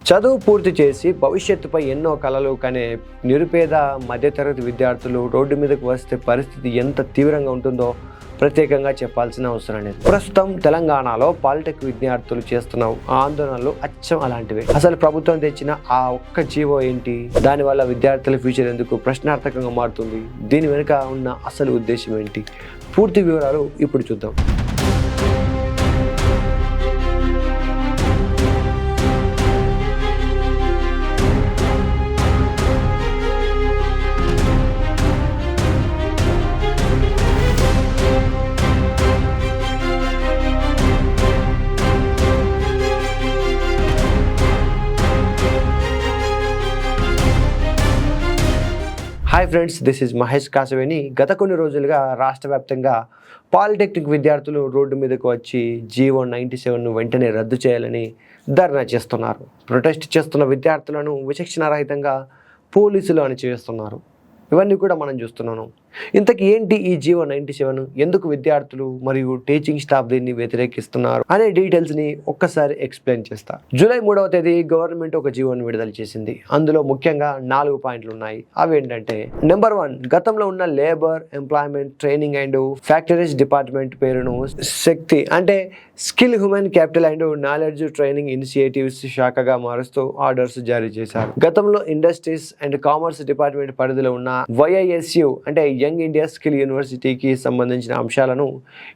చదువు పూర్తి చేసి భవిష్యత్తుపై ఎన్నో కలలు కనే నిరుపేద మధ్యతరగతి విద్యార్థులు రోడ్డు మీదకు వస్తే పరిస్థితి ఎంత తీవ్రంగా ఉంటుందో ప్రత్యేకంగా చెప్పాల్సిన అవసరం లేదు. ప్రస్తుతం తెలంగాణలో పాలిటెక్ విద్యార్థులు చేస్తున్న ఆందోళనలు అచ్చం అలాంటివే. అసలు ప్రభుత్వం తెచ్చిన ఆ ఒక్క జీవో ఏంటి, దానివల్ల విద్యార్థుల ఫ్యూచర్ ఎందుకు ప్రశ్నార్థకంగా మారుతుంది, దీని వెనుక ఉన్న అసలు ఉద్దేశం ఏంటి, పూర్తి వివరాలు ఇప్పుడు చూద్దాం. Hi friends, this is Mahesh Kasaveni. గత కొన్ని రోజులుగా రాష్ట్ర వ్యాప్తంగా పాలిటెక్నిక్ విద్యార్థులు రోడ్డు మీదకు వచ్చి జీవో 97ను వెంటనే రద్దు చేయాలని ధర్నా చేస్తున్నారు. ప్రొటెస్ట్ చేస్తున్న విద్యార్థులను విచక్షణారహితంగా పోలీసులు అణచివేస్తున్నారు. ఇవన్నీ కూడా మనం చూస్తున్నాను. ఇంతకీ ఏంటి ఈ జీవో 97, ఎందుకు విద్యార్థులు మరియు టీచింగ్ స్టాఫ్ దీన్ని వ్యతిరేకిస్తున్నారు అనే డీటెయిల్స్ని ఒక్కసారి ఎక్స్ప్లెయిన్ చేస్తా. జూలై 3వ తేదీ గవర్నమెంట్ ఒక జీవోను విడుదల చేసింది. అందులో ముఖ్యంగా 4 పాయింట్లు ఉన్నాయి. అవి ఏంటంటే, నెంబర్ 1, గతంలో ఉన్న labour, employment, training and factories department పేరును శక్తి అంటే skill, human capital and knowledge training initiatives శాఖగా మారుస్తూ ఆర్డర్స్ జారీ చేశారు. గతంలో ఇండస్ట్రీస్ అండ్ కామర్స్ డిపార్ట్మెంట్ పరిధిలో ఉన్న YISU అంటే యంగ్ ఇండియా స్కిల్ యూనివర్సిటీకి సంబంధించిన అంశాలను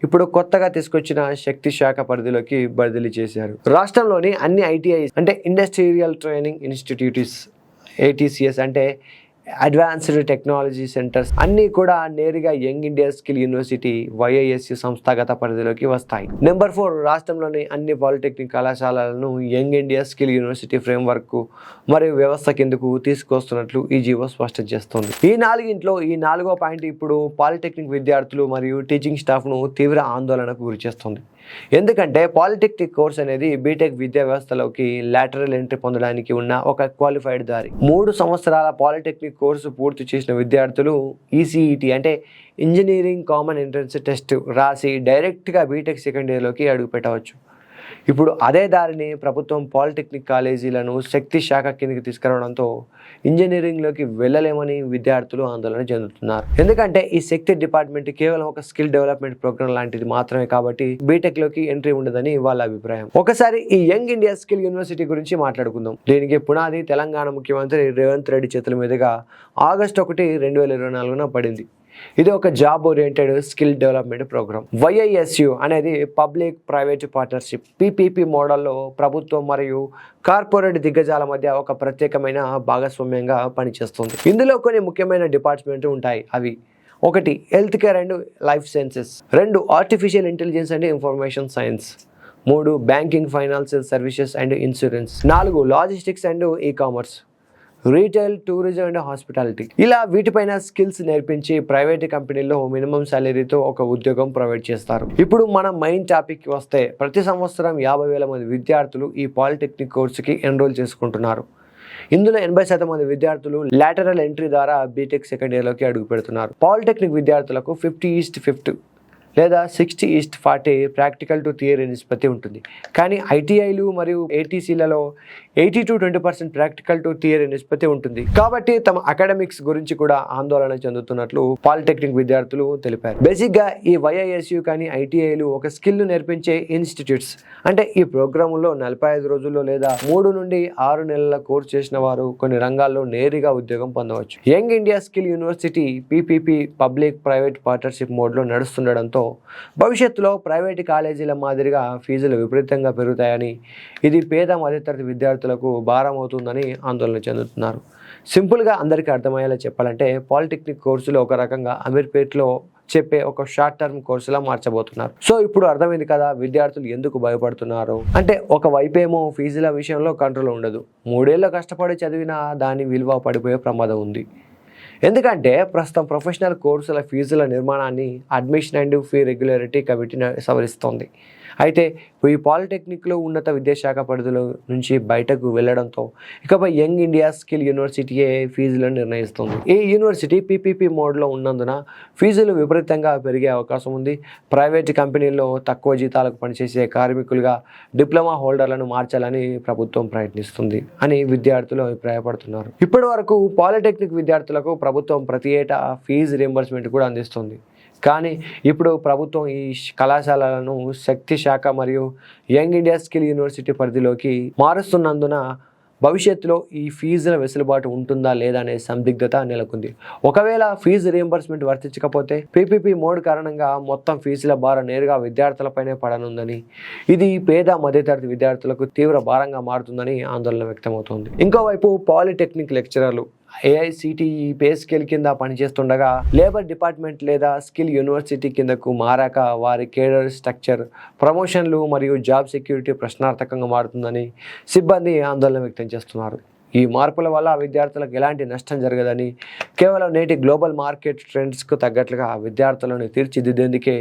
ఇప్పుడు కొత్తగా తీసుకొచ్చిన శక్తి శాఖ పరిధిలోకి బదిలీ చేశారు. రాష్ట్రంలోని అన్ని ITI అంటే ఇండస్ట్రియల్ ట్రైనింగ్ ఇన్స్టిట్యూట్స్, ATCS అంటే అడ్వాన్స్డ్ టెక్నాలజీ సెంటర్స్ అన్నీ కూడా నేరుగా young India skill university YISU సంస్థాగత పరిధిలోకి వస్తాయి. నెంబర్ 4, రాష్ట్రంలోని అన్ని పాలిటెక్నిక్ కళాశాలలను young India skill university framework మరియు వ్యవస్థ కిందకు తీసుకొస్తున్నట్లు ఈ జీవో స్పష్టం చేస్తుంది. ఈ 4ంట్లో ఈ 4వ పాయింట్ ఇప్పుడు పాలిటెక్నిక్ విద్యార్థులు మరియు టీచింగ్ స్టాఫ్ను తీవ్ర ఆందోళనకు గురిచేస్తుంది. ఎందుకంటే పాలిటెక్నిక్ కోర్స్ అనేది బీటెక్ విద్యా వ్యవస్థలోకి లాటరల్ ఎంట్రీ పొందడానికి ఉన్న ఒక క్వాలిఫైడ్ దారి. 3 సంవత్సరాల పాలిటెక్నిక్ కోర్సు పూర్తి చేసిన విద్యార్థులు ECET అంటే ఇంజనీరింగ్ కామన్ ఎంట్రన్స్ టెస్ట్ రాసి డైరెక్ట్గా బీటెక్ సెకండ్ ఇయర్లోకి అడుగు పెట్టవచ్చు. ఇప్పుడు అదే దారిని ప్రభుత్వం పాలిటెక్నిక్ కాలేజీలను శక్తి శాఖ కిందకి తీసుకురావడంతో ఇంజనీరింగ్లోకి వెళ్ళలేమని విద్యార్థులు ఆందోళన చెందుతున్నారు. ఎందుకంటే ఈ శక్తి డిపార్ట్మెంట్ కేవలం ఒక స్కిల్ డెవలప్మెంట్ ప్రోగ్రామ్ లాంటిది మాత్రమే కాబట్టి బీటెక్లోకి ఎంట్రీ ఉండదని వాళ్ళ అభిప్రాయం. ఒకసారి ఈ యంగ్ ఇండియా స్కిల్ యూనివర్సిటీ గురించి మాట్లాడుకుందాం. దీనికి పునాది తెలంగాణ ముఖ్యమంత్రి రేవంత్ రెడ్డి చేతుల మీదుగా ఆగస్టు 1, 2024న పడింది. ఇది ఒక job oriented skill development programme. YISU అనేది పబ్లిక్ ప్రైవేట్ పార్ట్నర్షిప్ PPP మోడల్లో ప్రభుత్వం మరియు కార్పొరేట్ దిగ్గజాల మధ్య ఒక ప్రత్యేకమైన భాగస్వామ్యంగా పనిచేస్తుంది. ఇందులో కొన్ని ముఖ్యమైన డిపార్ట్మెంట్లు ఉంటాయి. అవి 1, health care and life sciences, 2, artificial intelligence and information science, 3, banking, financial services and insurance, 4, logistics and e-commerce, retail, tourism and hospitality. ఇలా వీటిపైన స్కిల్స్ నేర్పించి ప్రైవేట్ కంపెనీల్లో మినిమం సాలరీతో ఒక ఉద్యోగం ప్రొవైడ్ చేస్తారు. ఇప్పుడు మనం మెయిన్ టాపిక్కి వస్తే, ప్రతి సంవత్సరం 50,000 మంది విద్యార్థులు ఈ పాలిటెక్నిక్ కోర్సుకి ఎన్రోల్ చేసుకుంటున్నారు. ఇందులో 80% మంది విద్యార్థులు లాటరల్ ఎంట్రీ ద్వారా బీటెక్ సెకండ్ ఇయర్లోకి అడుగు పెడుతున్నారు. పాలిటెక్నిక్ విద్యార్థులకు 50:50 లేదా 60:40 ప్రాక్టికల్ టు థియరీ నిష్పత్తి ఉంటుంది. కానీ ITIలు మరియు ATCలలో 80-20% ప్రాక్టికల్ టు థియరీ నిష్పత్తి ఉంటుంది. కాబట్టి తమ అకాడమిక్స్ గురించి కూడా ఆందోళన చెందుతున్నట్లు పాలిటెక్నిక్ విద్యార్థులు తెలిపారు. బేసిక్గా ఈ YISU కానీ ITIలు ఒక స్కిల్ నేర్పించే ఇన్స్టిట్యూట్స్. అంటే ఈ ప్రోగ్రాములో 45 రోజుల్లో లేదా 3 నుండి 6 నెలల కోర్సు చేసిన వారు కొన్ని రంగాల్లో నేరుగా ఉద్యోగం పొందవచ్చు. Young India skill university PPP public private partnership మోడ్లో నడుస్తుండడంతో భవిష్యత్తులో ప్రైవేటు కాలేజీల మాదిరిగా ఫీజులు విపరీతంగా పెరుగుతాయని, ఇది పేద మధ్యతరగతి విద్యార్థులకు భారం అవుతుందని ఆందోళన చెందుతున్నారు. సింపుల్గా అందరికీ అర్థమయ్యేలా చెప్పాలంటే, పాలిటెక్నిక్ కోర్సులు ఒక రకంగా అమీర్పేట్లో చెప్పే ఒక షార్ట్ టర్మ్ కోర్సులా మార్చబోతున్నారు. సో ఇప్పుడు అర్థమైంది కదా విద్యార్థులు ఎందుకు భయపడుతున్నారు అంటే. ఒక వైపేమో ఫీజుల విషయంలో కంట్రోల్ ఉండదు, 3 ఏళ్ళు కష్టపడి చదివినా దాని విలువ పడిపోయే ప్రమాదం ఉంది. ఎందుకంటే ప్రస్తుతం ప్రొఫెషనల్ కోర్సుల ఫీజుల నిర్మాణాన్ని admission and fee regulatory committee సవరిస్తోంది. అయితే ఈ పాలిటెక్నిక్లో ఉన్నత విద్యాశాఖ పరిధిలో నుంచి బయటకు వెళ్లడంతో ఇకపై యంగ్ ఇండియా స్కిల్ యూనివర్సిటీయే ఫీజులను నిర్ణయిస్తుంది. ఈ యూనివర్సిటీ పీపీపీ మోడ్లో ఉన్నందున ఫీజులు విపరీతంగా పెరిగే అవకాశం ఉంది. ప్రైవేట్ కంపెనీల్లో తక్కువ జీతాలకు పనిచేసే కార్మికులుగా డిప్లొమా హోల్డర్లను మార్చాలని ప్రభుత్వం ప్రయత్నిస్తుంది అని విద్యార్థులు అభిప్రాయపడుతున్నారు. ఇప్పటి వరకు పాలిటెక్నిక్ విద్యార్థులకు ప్రభుత్వం ప్రతి ఏటా ఫీజు రీయింబర్స్మెంట్ కూడా అందిస్తుంది. కానీ ఇప్పుడు ప్రభుత్వం ఈ కళాశాలలను శక్తి శాఖ మరియు యంగ్ ఇండియా స్కిల్ యూనివర్సిటీ పరిధిలోకి మారుస్తున్నందున భవిష్యత్తులో ఈ ఫీజుల వెసులుబాటు ఉంటుందా లేదా అనే సందిగ్ధత నెలకొంది. ఒకవేళ ఫీజు రీయింబర్స్మెంట్ వర్తించకపోతే పీపీపీ మోడ్ కారణంగా మొత్తం ఫీజుల భారం నేరుగా విద్యార్థులపైనే పడనుందని, ఇది పేద మధ్యతరగతి విద్యార్థులకు తీవ్ర భారంగా మారుతుందని ఆందోళన వ్యక్తమవుతోంది. ఇంకోవైపు పాలిటెక్నిక్ లెక్చరర్లు ఏఐసిటిఈ పే స్కేల్ కింద పనిచేస్తుండగా లేబర్ డిపార్ట్మెంట్ లేదా స్కిల్ యూనివర్సిటీ కిందకు మారాక వారి కేడర్ స్ట్రక్చర్, ప్రమోషన్లు మరియు జాబ్ సెక్యూరిటీ ప్రశ్నార్థకంగా మారుతుందని సిబ్బంది ఆందోళన వ్యక్తం చేస్తున్నారు. ఈ మార్పుల వల్ల విద్యార్థులకు ఎలాంటి నష్టం జరగదని, కేవలం నేటి గ్లోబల్ మార్కెట్ ట్రెండ్స్కు తగ్గట్లుగా విద్యార్థులను తీర్చిదిద్దేందుకే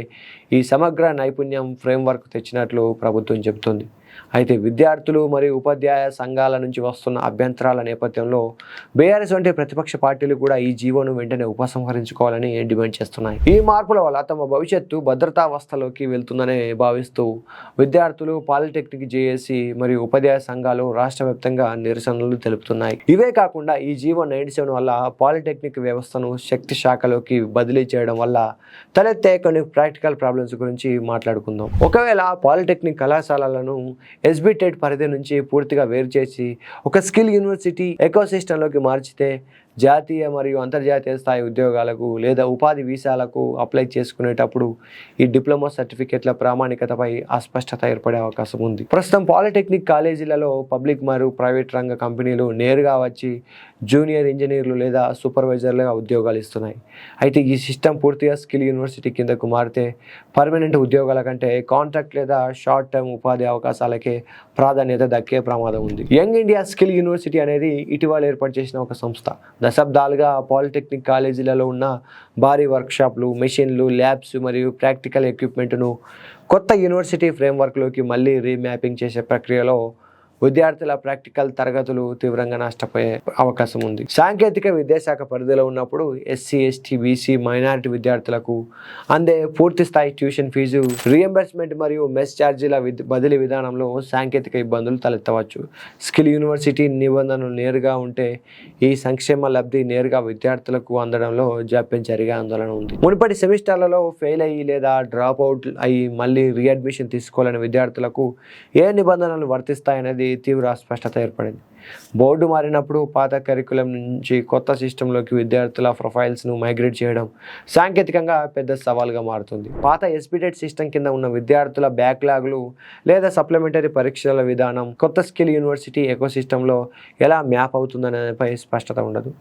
ఈ సమగ్ర నైపుణ్యం ఫ్రేమ్వర్క్ తెచ్చినట్లు ప్రభుత్వం చెబుతుంది. అయితే విద్యార్థులు మరియు ఉపాధ్యాయ సంఘాల నుంచి వస్తున్న అభ్యంతరాల నేపథ్యంలో బీఆర్ఎస్ వంటి ప్రతిపక్ష పార్టీలు కూడా ఈ జీవోను వెంటనే ఉపసంహరించుకోవాలని డిమాండ్ చేస్తున్నాయి. ఈ మార్పుల వల్ల తమ భవిష్యత్తు భద్రతావస్థలోకి వెళ్తుందని భావిస్తూ విద్యార్థులు, పాలిటెక్నిక్ జేఏసీ మరియు ఉపాధ్యాయ సంఘాలు రాష్ట్ర వ్యాప్తంగా నిరసనలు తెలుపుతున్నాయి. ఇవే కాకుండా ఈ జీవో 97 వల్ల పాలిటెక్నిక్ వ్యవస్థను శక్తి శాఖలోకి బదిలీ చేయడం వల్ల తలెత్తే కొన్ని ప్రాక్టికల్ ప్రాబ్లమ్స్ గురించి మాట్లాడుకుందాం. ఒకవేళ పాలిటెక్నిక్ కళాశాలలను ఎస్బిటెట్ పరిధి నుంచి పూర్తిగా వేరు చేసి ఒక స్కిల్ యూనివర్సిటీ ఎకోసిస్టంలోకి మార్చితే జాతీయ మరియు అంతర్జాతీయ స్థాయి ఉద్యోగాలకు లేదా ఉపాధి వీసాలకు అప్లై చేసుకునేటప్పుడు ఈ డిప్లొమా సర్టిఫికేట్ల ప్రామాణికతపై అస్పష్టత ఏర్పడే అవకాశం ఉంది. ప్రస్తుతం పాలిటెక్నిక్ కాలేజీలలో పబ్లిక్ మరియు ప్రైవేట్ రంగ కంపెనీలు నేరుగా వచ్చి జూనియర్ ఇంజనీర్లు లేదా సూపర్వైజర్లుగా ఉద్యోగాలు ఇస్తున్నాయి. అయితే ఈ సిస్టమ్ పూర్తిగా స్కిల్ యూనివర్సిటీ కిందకు మారితే పర్మనెంట్ ఉద్యోగాల కంటే కాంట్రాక్ట్ లేదా షార్ట్ టర్మ్ ఉపాధి అవకాశాలకే ప్రాధాన్యత దక్కే ప్రమాదం ఉంది. యంగ్ ఇండియా స్కిల్ యూనివర్సిటీ అనేది ఇటీవల ఏర్పాటు చేసిన ఒక సంస్థ. దశాబ్దాలుగా పాలిటెక్నిక్ కాలేజీలలో ఉన్న భారీ వర్క్షాప్లు, మెషిన్లు, ల్యాబ్స్ మరియు ప్రాక్టికల్ ఎక్విప్మెంట్ను కొత్త యూనివర్సిటీ ఫ్రేమ్వర్క్లోకి మళ్ళీ రీమ్యాపింగ్ చేసే ప్రక్రియలో విద్యార్థుల ప్రాక్టికల్ తరగతులు తీవ్రంగా నష్టపోయే అవకాశం ఉంది. సాంకేతిక విద్యాశాఖ పరిధిలో ఉన్నప్పుడు ఎస్సీ, ఎస్టీ, బీసీ, మైనారిటీ విద్యార్థులకు అందే పూర్తి స్థాయి ట్యూషన్ ఫీజు రీఎంబర్స్మెంట్ మరియు మెస్ ఛార్జీల బదిలీ విధానంలో సాంకేతిక ఇబ్బందులు తలెత్తవచ్చు. స్కిల్ యూనివర్సిటీ నిబంధనలు నేరుగా ఉంటే ఈ సంక్షేమ లబ్ధి నేరుగా విద్యార్థులకు అందడంలో జాప్యం జరిగే ఆందోళన ఉంది. మునుపటి సెమిస్టర్లలో ఫెయిల్ అయ్యి లేదా డ్రాప్ అవుట్ అయ్యి మళ్ళీ రీఅడ్మిషన్ తీసుకోవాలని విద్యార్థులకు ఏ నిబంధనలు వర్తిస్తాయనేది తీవ్ర అస్పష్టత ఏర్పడింది. బోర్డు మారినప్పుడు పాత కరికులం నుంచి కొత్త సిస్టంలోకి విద్యార్థుల ప్రొఫైల్స్ను మైగ్రేట్ చేయడం సాంకేతికంగా పెద్ద సవాల్గా మారుతుంది. పాత ఎస్బిటెట్ సిస్టమ్ కింద ఉన్న విద్యార్థుల బ్యాక్లాగ్లు లేదా సప్లిమెంటరీ పరీక్షల విధానం కొత్త స్కిల్ యూనివర్సిటీ ఎకోసిస్టంలో ఎలా మ్యాప్ అవుతుందనేపై స్పష్టత ఉండదు.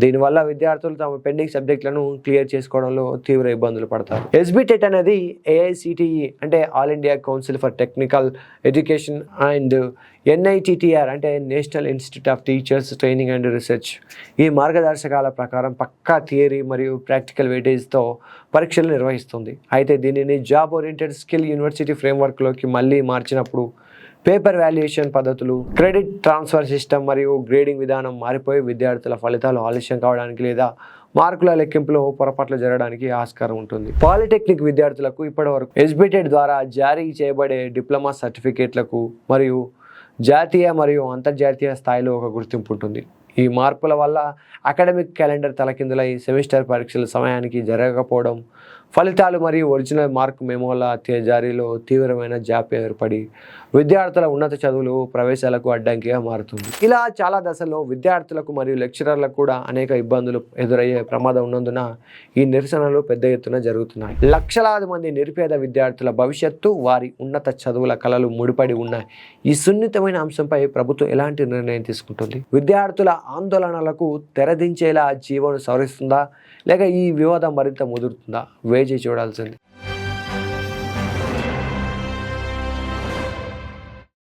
దీనివల్ల విద్యార్థులు తమ పెండింగ్ సబ్జెక్టులను క్లియర్ చేసుకోవడంలో తీవ్ర ఇబ్బందులు పడతారు. ఎస్బిటెట్ అనేది ఏఐసిటిఈ అంటే all India council for technical education and NITTR అంటే national institute of teachers training and research ఈ మార్గదర్శకాల ప్రకారం పక్కా థియరీ మరియు ప్రాక్టికల్ వెయిటేజ్తో పరీక్షలు నిర్వహిస్తుంది. అయితే దీనిని జాబ్ ఓరియంటెడ్ స్కిల్ యూనివర్సిటీ ఫ్రేమ్వర్క్లోకి మళ్ళీ మార్చినప్పుడు పేపర్ వాల్యుయేషన్ పద్ధతులు, క్రెడిట్ ట్రాన్స్ఫర్ సిస్టమ్ మరియు గ్రేడింగ్ విధానం మారిపోయి విద్యార్థుల ఫలితాలు ఆలస్యం కావడానికి లేదా మార్కుల లెక్కింపులో పొరపాట్లు జరగడానికి ఆస్కారం ఉంటుంది. పాలిటెక్నిక్ విద్యార్థులకు ఇప్పటివరకు ఎస్బిటెట్ ద్వారా జారీ చేయబడే డిప్లొమా సర్టిఫికేట్లకు మరియు జాతీయ మరియు అంతర్జాతీయ స్థాయిలో ఒక గుర్తింపు ఉంటుంది. ఈ మార్పుల వల్ల అకాడమిక్ క్యాలెండర్ తలకిందులై సెమిస్టర్ పరీక్షల సమయానికి జరగకపోవడం, ఫలితాలు మరియు ఒరిజినల్ మార్క్ మెమోల జారీలో తీవ్రమైన జాప్యం ఏర్పడి విద్యార్థుల ఉన్నత చదువులు ప్రవేశాలకు అడ్డంకిగా మారుతుంది. ఇలా చాలా దశల్లో విద్యార్థులకు మరియు లెక్చరర్లకు కూడా అనేక ఇబ్బందులు ఎదురయ్యే ప్రమాదం ఉన్నందున ఈ నిరసనలు పెద్ద ఎత్తున జరుగుతున్నాయి. లక్షలాది మంది నిరుపేద విద్యార్థుల భవిష్యత్తు, వారి ఉన్నత చదువుల కలలు ముడిపడి ఉన్నాయి. ఈ సున్నితమైన అంశంపై ప్రభుత్వం ఎలాంటి నిర్ణయం తీసుకుంటుంది? విద్యార్థుల ఆందోళనలకు తెరదించేలా జీవోను సవరిస్తుందా లేక ఈ వివాదం మరింత ముదురుతుందా? వేచి చూడాల్సింది.